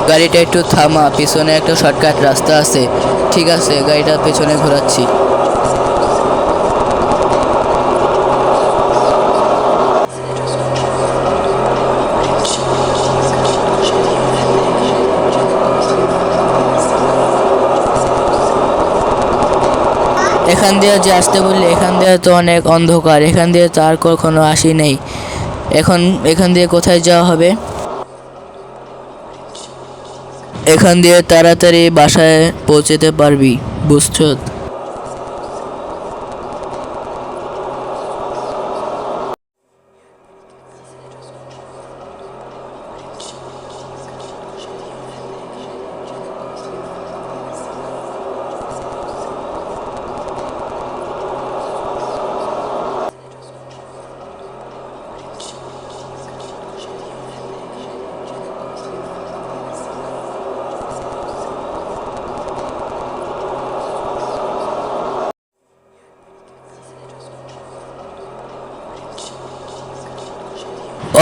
গাড়িটা একটু থামা, পিছনে একটা শর্টকাট রাস্তা আছে। ঠিক আছে, গাড়িটা পেছনে ঘোরাচ্ছি। এখান দিয়ে যে আসতে বললে, এখান দিয়ে তো অনেক অন্ধকার, এখান দিয়ে তো আর কখনো আসি নেই। এখন এখান দিয়ে কোথায় যাওয়া হবে? এখান দিয়ে তাড়াতাড়ি বাসায় পৌঁছতে পারবি, বুঝছো?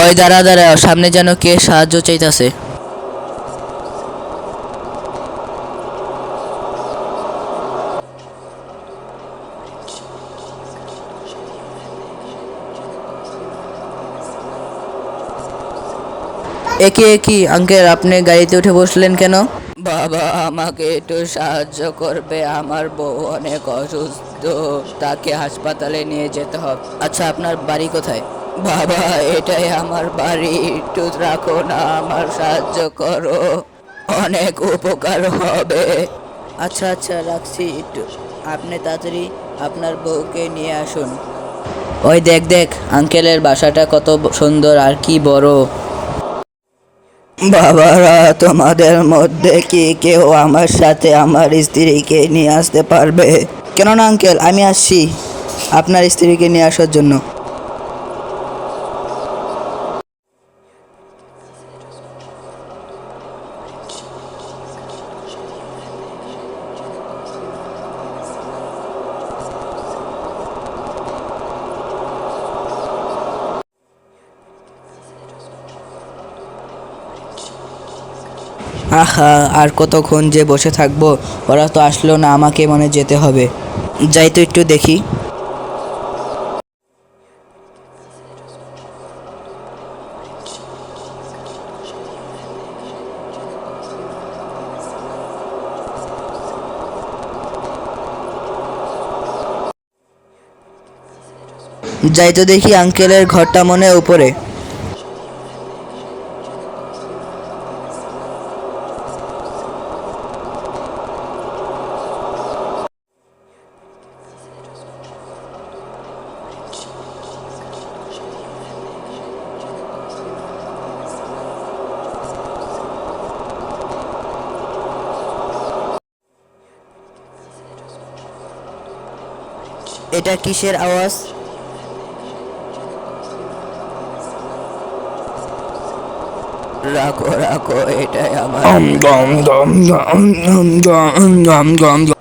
ওই দাঁড়া দাঁড়া, সামনে যেন কে সাহায্য চাইতাছে। একে কি আঙ্কেল, আপনি গাড়িতে উঠে বসলেন কেন? বাবা, আমাকে একটু সাহায্য করবে, আমার বউ অনেক অসুস্থ, তাকে হাসপাতালে নিয়ে যেতে হবে। আচ্ছা, আপনার বাড়ি কোথায়? বাবা, এটাই আমার বাড়ি, একটু রাখো না, আমার সাহায্য করো, অনেক উপকার হবে। আচ্ছা আচ্ছা, রাখছি একটু। আপনি তাড়াতাড়ি আপনার বউকে নিয়ে আসুন। ওই দেখ দেখ, আঙ্কেলের বাসাটা কত সুন্দর আর কি বড়। বাবারা, তোমাদের মধ্যে কি কেউ আমার সাথে আমার স্ত্রীকে নিয়ে আসতে পারবে? কেন না আঙ্কেল, আমি আসছি আপনার স্ত্রীকে নিয়ে আসার জন্য। আহা, আর কতক্ষণ যে বসে থাকবো? ওরা তো আসলো না, আমাকে মনে যেতে হবে। যাই তো একটু দেখি। যাই তো দেখি, আঙ্কেলের ঘরটা মনে হয় উপরে। এটা কিসের আওয়াজ? রাখো রাখো, এটাই আমার। দম দম দম দম দম দম দম।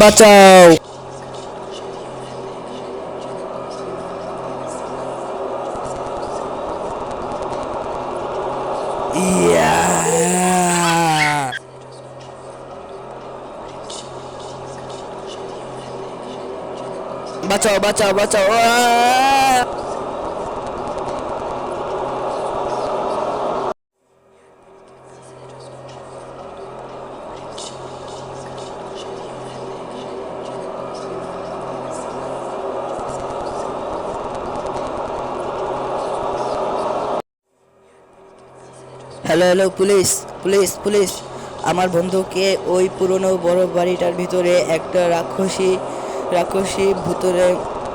বাঁচাও। ইয়া! বাঁচাও বাঁচাও বাঁচাও! Hello hello, police police police! আমার বন্ধুকে ওই পুরনো বড় বাড়িটার ভিতরে একটা রাক্ষসী ভূতের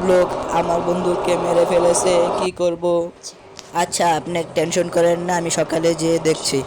লোক আমার বন্ধুকে মেরে ফেলেছে, কি করব? আচ্ছা, আপনি টেনশন করেন না, আমি সকালে যেয়ে দেখছি।